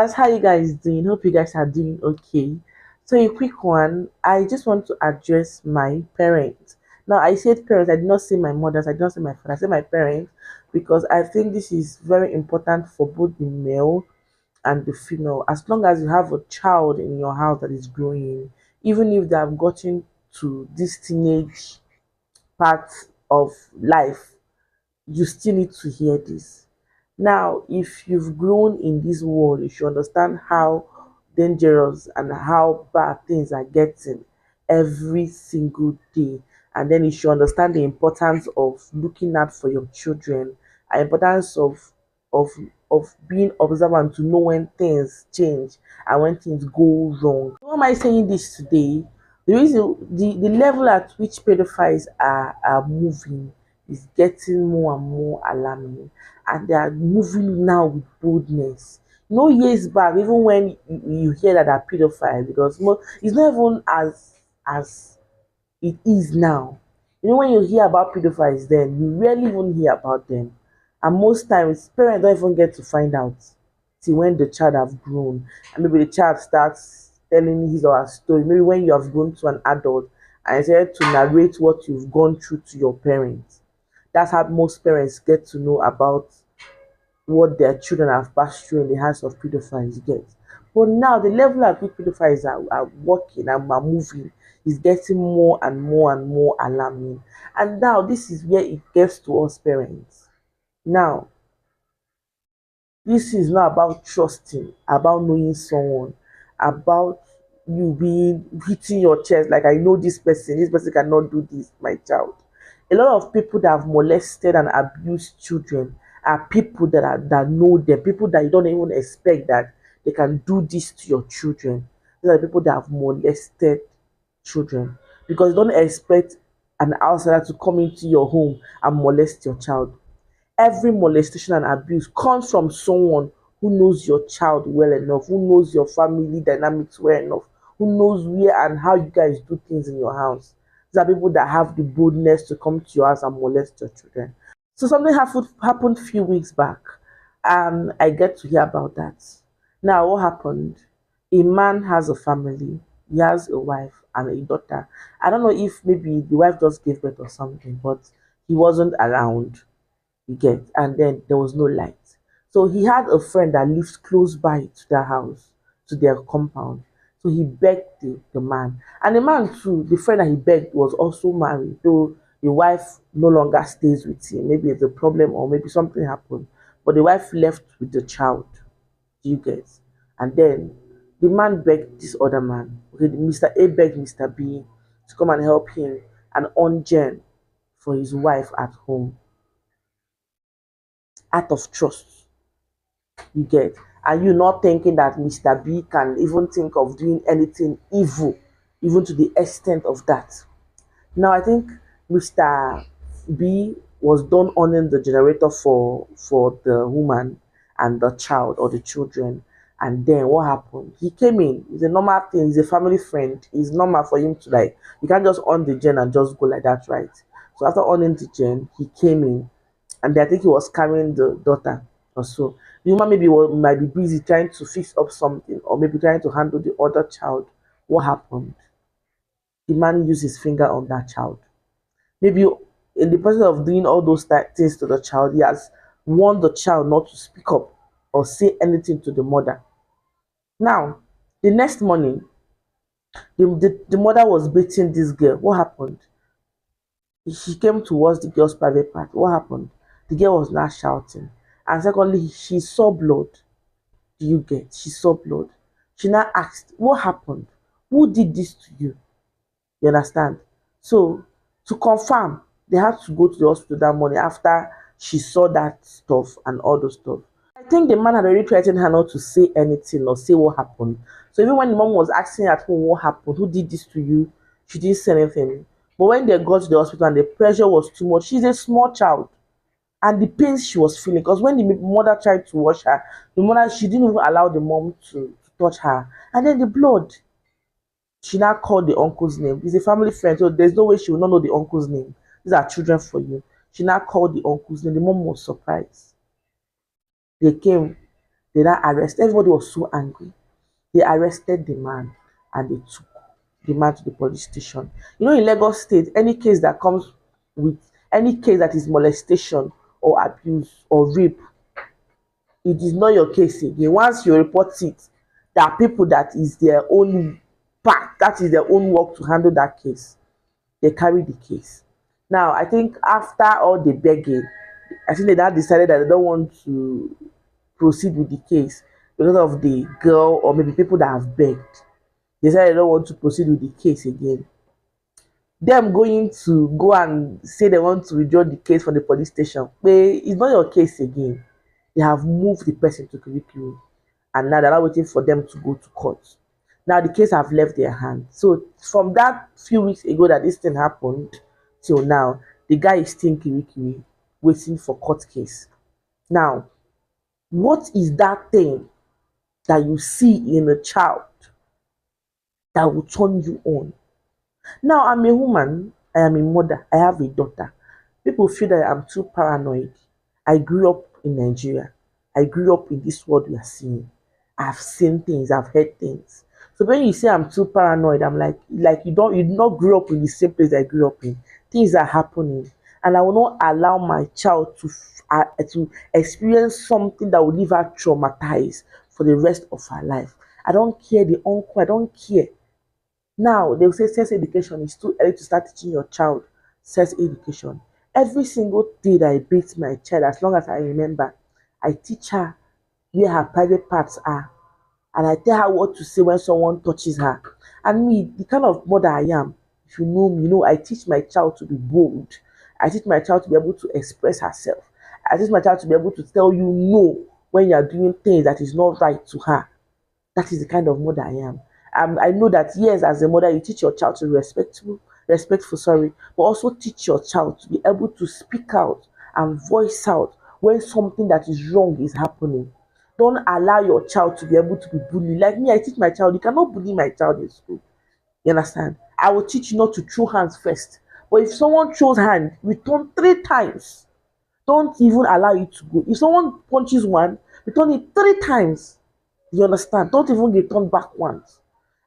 viewers, how you guys doing? Hope you guys are doing okay. So a quick one, I just want to address my parents. Now I said parents, I did not say my mothers, I did not say my father, I said my parents because I think this is very important for both the male and the female. As long as you have a child in your house that is growing, even if they have gotten to this teenage part of life, you still need to hear this. Now, if you've grown in this world, you should understand how dangerous and how bad things are getting every single day. And then you should understand the importance of looking out for your children, and importance of of being observant to know when things change and when things go wrong. Why am I saying this today? The reason the level at which pedophiles are moving is getting more and more alarming, and they are moving now with boldness. No years back, even when you hear that they're pedophiles, because it's not even as it is now. You know, when you hear about pedophiles, then you rarely even hear about them, and most times parents don't even get to find out till when the child have grown, and maybe the child starts telling his or her story. Maybe when you have grown to an adult and decided to narrate what you've gone through to your parents. That's how most parents get to know about what their children have passed through in the hands of pedophiles get. But now the level at which pedophiles are working and are moving is getting more and more and more alarming. And now this is where it gets to us parents. Now, this is not about trusting, about knowing someone, about you being hitting your chest like I know this person cannot do this, my child. A lot of people that have molested and abused children are people that know them, people that you don't even expect that they can do this to your children. These are the people that have molested children because you don't expect an outsider to come into your home and molest your child. Every molestation and abuse comes from someone who knows your child well enough, who knows your family dynamics well enough, who knows where and how you guys do things in your house. These are people that have the boldness to come to your house and molest your children. So something happened a few weeks back, and I get to hear about that. Now, what happened? A man has a family. He has a wife and a daughter. I don't know if maybe the wife just gave birth or something, but he wasn't around, you get, and then there was no light. So he had a friend that lives close by to their house, to their compound. So he begged the man, and the man too, the friend that he begged was also married, though the wife no longer stays with him. Maybe it's a problem or maybe something happened, but the wife left with the child, you get. And then the man begged this other man, okay, Mr. A begged Mr. B to come and help him and earn gen for his wife at home, out of trust, you get. And you not thinking that Mr. B can even think of doing anything evil, even to the extent of that. Now I think Mr. B was done owning the generator for the woman and the child or the children. And then what happened? He came in. It's a normal thing. He's a family friend. It's normal for him to, like, you can't just on the gen and just go like that, right? So after owning the gen, he came in, and I think he was carrying the daughter or so. The woman maybe might be busy trying to fix up something, or maybe trying to handle the other child. What happened? The man used his finger on that child. Maybe in the process of doing all those things to the child, he has warned the child not to speak up or say anything to the mother. Now, the next morning, the mother was beating this girl. What happened? She came towards the girl's private part. What happened? The girl was now shouting. And secondly, she saw blood. Do you get? She saw blood. She now asked, what happened? Who did this to you? You understand? So, to confirm, they had to go to the hospital that morning after she saw that stuff and all those stuff. I think the man had already threatened her not to say anything or say what happened. So even when the mom was asking at home what happened, who did this to you, she didn't say anything. But when they got to the hospital and the pressure was too much, she's a small child. And the pains she was feeling, because when the mother tried to wash her, the mother, she didn't even allow the mom to touch her. And then the blood, she now called the uncle's name. He's a family friend, so there's no way she will not know the uncle's name. These are children for you. She now called the uncle's name. The mom was surprised. They came. They now arrest. Everybody was so angry. They arrested the man and they took the man to the police station. You know, in Lagos State, any case that comes with any case that is molestation or abuse or rape, it is not your case again. Once you report it, there are people that is their own part, that is their own work to handle that case. They carry the case. Now, I think after all the begging, I think they now decided that they don't want to proceed with the case because of the girl or maybe people that have begged. They said they don't want to proceed with the case again. Them going to go and say they want to withdraw the case from the police station, but it's not your case again. They have moved the person to Kirikiri and now they're not waiting for them to go to court. Now the case have left their hand. So from that few weeks ago that this thing happened till now, the guy is still in Kirikiri waiting for court case. Now, what is that thing that you see in a child that will turn you on? Now, I'm a woman, I am a mother, I have a daughter. People feel that I'm too paranoid. I grew up in Nigeria. I grew up in this world we are seeing. I've seen things, I've heard things. So when you say I'm too paranoid, I'm like you did not grow up in the same place I grew up in. Things are happening. And I will not allow my child to experience something that will leave her traumatized for the rest of her life. I don't care the uncle, I don't care. Now, they will say sex education is too early to start teaching your child sex education. Every single day that I beat my child, as long as I remember, I teach her where her private parts are. And I tell her what to say when someone touches her. And me, the kind of mother I am, if you know me, you know I teach my child to be bold. I teach my child to be able to express herself. I teach my child to be able to tell you no when you are doing things that is not right to her. That is the kind of mother I am. I know that yes, as a mother, you teach your child to be respectful, sorry, but also teach your child to be able to speak out and voice out when something that is wrong is happening. Don't allow your child to be able to be bullied. Like me, I teach my child, you cannot bully my child in school. You understand? I will teach you not to throw hands first. But if someone throws hand, return 3 times. Don't even allow it to go. If someone punches one, return it 3 times. You understand? Don't even return back once.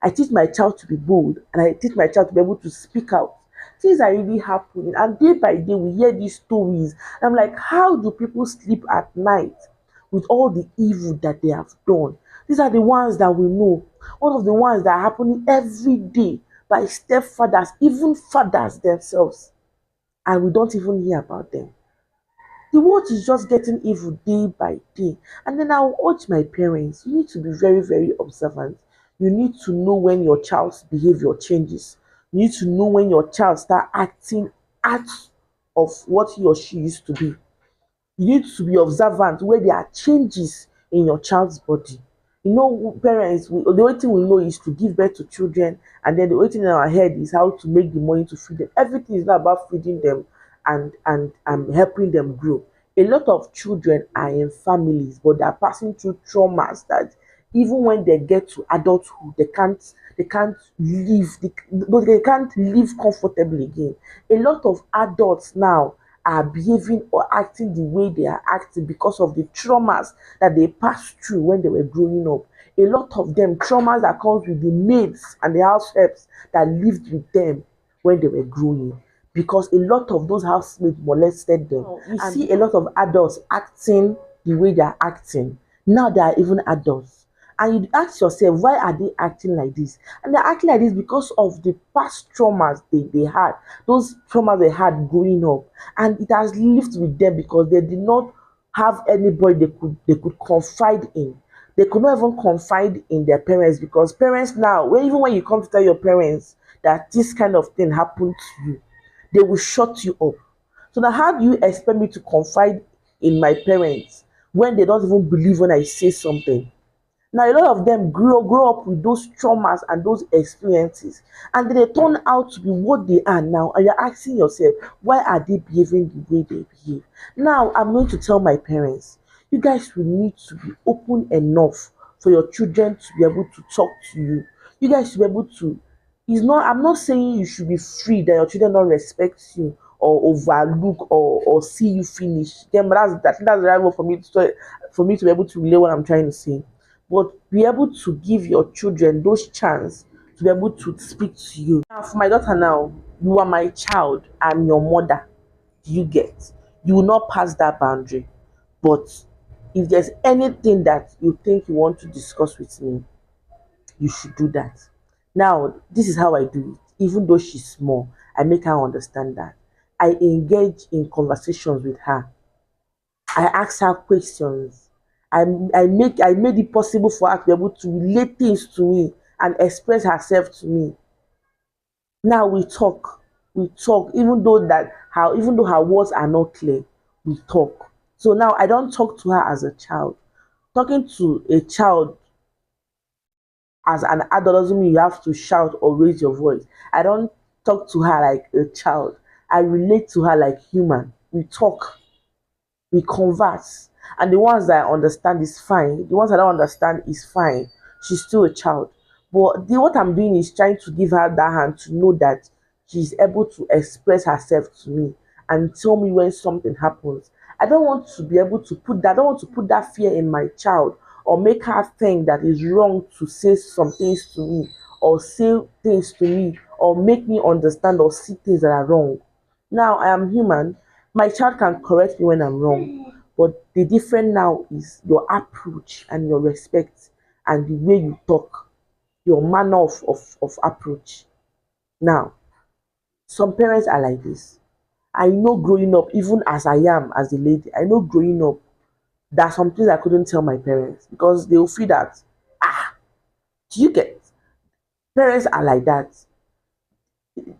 I teach my child to be bold and I teach my child to be able to speak out. Things are really happening, and day by day we hear these stories. I'm like, how do people sleep at night with all the evil that they have done? These are the ones that we know. One of the ones that are happening every day by stepfathers, even fathers themselves, and we don't even hear about them. The world is just getting evil day by day. And then I'll urge my parents, you need to be very, very observant. You need to know when your child's behavior changes. You need to know when your child start acting out of what he or she used to be. You need to be observant where there are changes in your child's body. You know, parents, the only thing we know is to give birth to children, and then the only thing in our head is how to make the money to feed them. Everything is not about feeding them and helping them grow. A lot of children are in families, but they are passing through traumas that even when they get to adulthood, they can't live they can't live comfortably again. A lot of adults now are behaving or acting the way they are acting because of the traumas that they passed through when they were growing up. A lot of them traumas that comes with the maids and the house helps that lived with them when they were growing, because a lot of those housemates molested them. You see a lot of adults acting the way they are acting. Now they are even adults. And you ask yourself, why are they acting like this? And they're acting like this because of the past traumas they had, those traumas they had growing up. And it has lived with them because they did not have anybody they could confide in. They could not even confide in their parents, because parents now, even when you come to tell your parents that this kind of thing happened to you, they will shut you up. So now how do you expect me to confide in my parents when they don't even believe when I say something? Now a lot of them grow up with those traumas and those experiences, and then they turn out to be what they are now, and you're asking yourself, why are they behaving the way they behave? Now I'm going to tell my parents, you guys will need to be open enough for your children to be able to talk to you. You guys should be able to, it's not, I'm not saying you should be free, that your children don't respect you or overlook or see you finish. Then that's the right word for me to be able to relay what I'm trying to say. But be able to give your children those chance to be able to speak to you. Now, for my daughter now, you are my child. I'm your mother. Do you get? You will not pass that boundary. But if there's anything that you think you want to discuss with me, you should do that. Now, this is how I do it. Even though she's small, I make her understand that. I engage in conversations with her. I ask her questions. I made it possible for her to be able to relate things to me and express herself to me. Now we talk. We talk, even though her words are not clear, we talk. So now I don't talk to her as a child. Talking to a child as an adult doesn't mean you have to shout or raise your voice. I don't talk to her like a child. I relate to her like human. We talk, we converse. And the ones that I understand is fine. The ones I don't understand is fine. She's still a child. But what I'm doing is trying to give her that hand to know that she's able to express herself to me and tell me when something happens. I don't want to be able to put that, I don't want to put that fear in my child or make her think that it's wrong to say some things to me or say things to me or make me understand or see things that are wrong. Now I am human. My child can correct me when I'm wrong. But the difference now is your approach and your respect and the way you talk, your manner of approach. Now, some parents are like this. I know growing up, even as I am as a lady, I know growing up, there are some things I couldn't tell my parents because they will feel that, do you get? Parents are like that.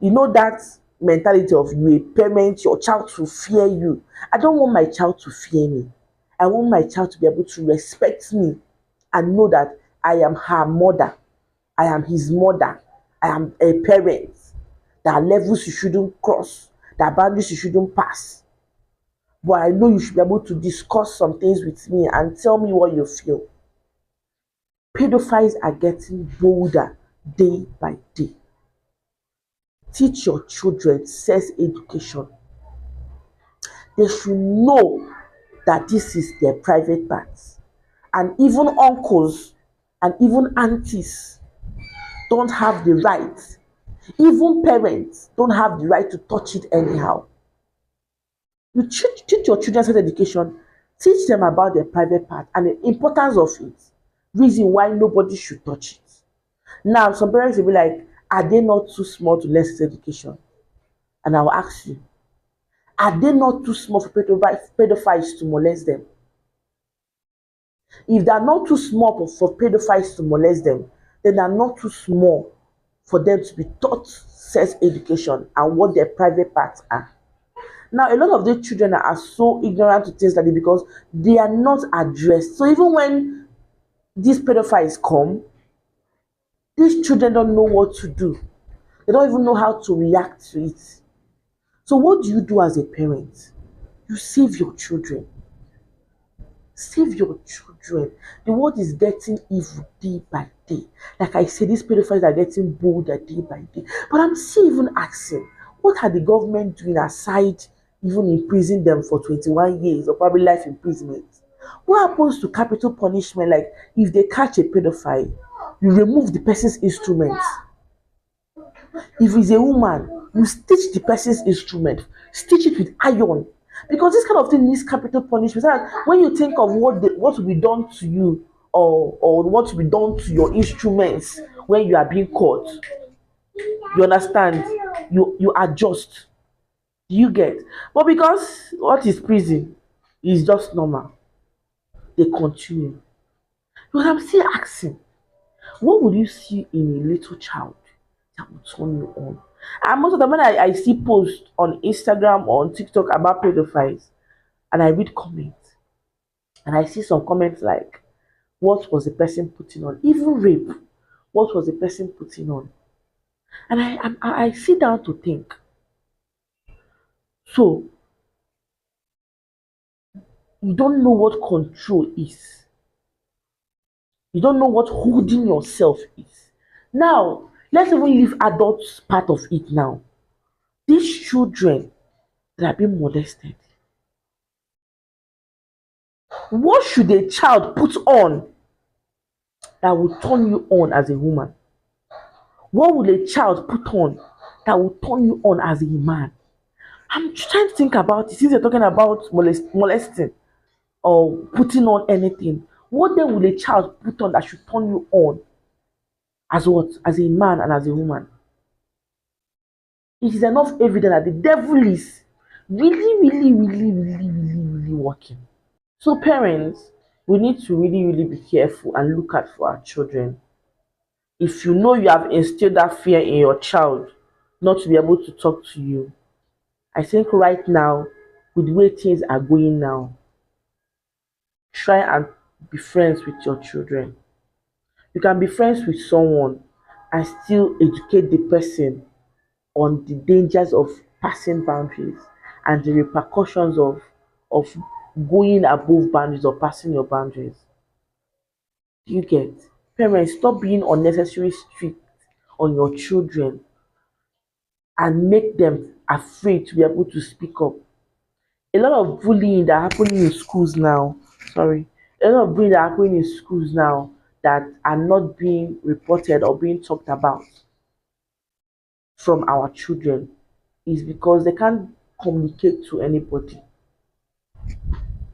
You know that mentality of you a parent, your child to fear you. I don't want my child to fear me. I want my child to be able to respect me and know that I am her mother. I am his mother. I am a parent. There are levels you shouldn't cross. There are boundaries you shouldn't pass. But I know you should be able to discuss some things with me and tell me what you feel. Pedophiles are getting bolder day by day. Teach your children sex education. They should know that this is their private parts. And even uncles and even aunties don't have the right. Even parents don't have the right to touch it anyhow. You teach your children sex education, teach them about their private part and the importance of it. Reason why nobody should touch it. Now, some parents will be like, are they not too small to learn sex education? And I will ask you, are they not too small for pedophiles to molest them? If they are not too small for pedophiles to molest them, then they are not too small for them to be taught sex education and what their private parts are. Now, a lot of these children are so ignorant to things like this because they are not addressed. So even when these pedophiles come, these children don't know what to do. They don't even know how to react to it. So what do you do as a parent? You save your children. Save your children. The world is getting evil day by day. Like I said, these pedophiles are getting bolder day by day. But I'm still even asking, what are the government doing aside even imprisoning them for 21 years or probably life imprisonment? What happens to capital punishment? Like if they catch a pedophile, you remove the person's instruments. If it's a woman, you stitch the person's instrument, stitch it with iron. Because this kind of thing needs capital punishment. So that when you think of what will be done to you or what will be done to your instruments when you are being caught, you understand, you adjust. You get. But because what is prison is just normal, they continue. But I'm still asking, what would you see in a little child that will turn you on? And most of the time when I see posts on Instagram or on TikTok about pedophiles and I read comments and I see some comments like, what was the person putting on? Even rape, what was the person putting on? And I sit down to think. So you don't know what control is. You don't know what holding yourself is. Now, let's even leave adults part of it now. These children, that are being molested. What should a child put on that will turn you on as a woman? What will a child put on that will turn you on as a man? I'm trying to think about it since you're talking about molesting or putting on anything. What then will a child put on that should turn you on as what? As a man and as a woman? It is enough evidence that the devil is really working. So, parents, we need to really be careful and look out for our children. If you know you have instilled that fear in your child not to be able to talk to you, I think right now, with the way things are going now, try and be friends with your children. You can be friends with someone and still educate the person on the dangers of passing boundaries and the repercussions of going above boundaries or passing your boundaries. You get? Parents, stop being unnecessarily strict on your children and make them afraid to be able to speak up. A lot of bullying that happening in schools now, sorry, a lot of bullying that happening in schools now that are not being reported or being talked about from our children is because they can't communicate to anybody.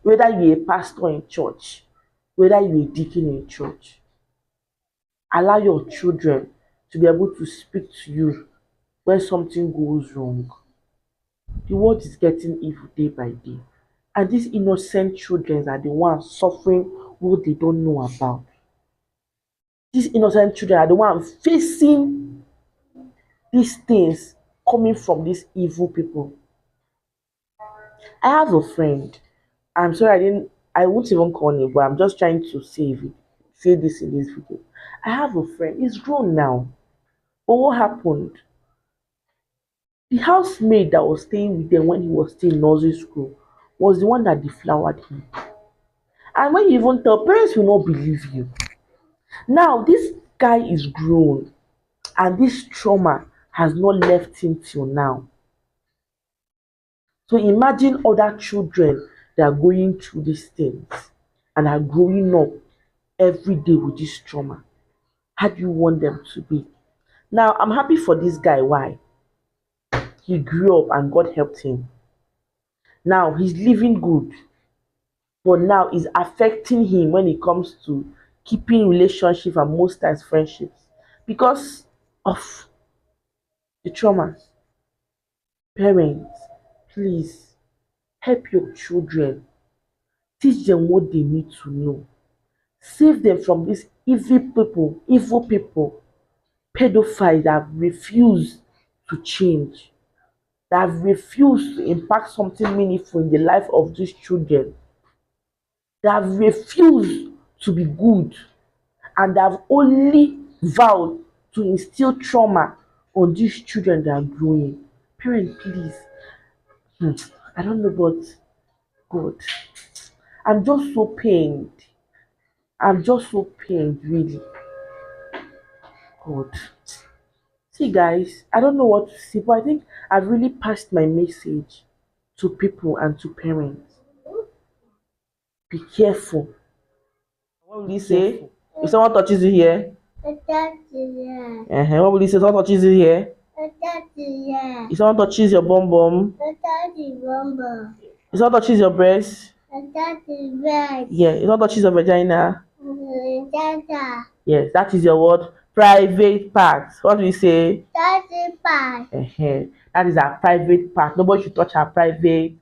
Whether you're a pastor in church, whether you're a deacon in church, allow your children to be able to speak to you when something goes wrong. The world is getting evil day by day. And these innocent children are the ones suffering what they don't know about. These innocent children are the ones facing these things coming from these evil people. I have a friend. I'm sorry I won't even call him, but I'm just trying to say this in this video. I have a friend, he's grown now. But what happened? The housemaid that was staying with them when he was still in nursery school was the one that deflowered him. And when you even tell, parents will not believe you. Now this guy is grown and this trauma has not left him till now. So imagine other children that are going through these things and are growing up every day with this trauma. How do you want them to be? Now I'm happy for this guy. Why? He grew up and God helped him. Now he's living good, but now it's affecting him when it comes to keeping relationship and most times friendships because of the traumas. Parents, please help your children, teach them what they need to know, save them from these evil people, pedophiles that refuse to change, that refuse to impact something meaningful in the life of these children, that refuse to be good, and that have only vowed to instill trauma on these children that are growing. Parents, please. I don't know, but God, I'm just so pained. I'm just so pained, really. God. See, guys, I don't know what to say, but I think I've really passed my message to people and to parents. Be careful. What will you say? If someone touches you here, what will you say? Someone touches you here. If someone touches your bum bum, if someone touches your breast, yeah. If someone touches your vagina, yes, that is your word. Private part. What do we say? Private part. That is our private part. Nobody should touch our private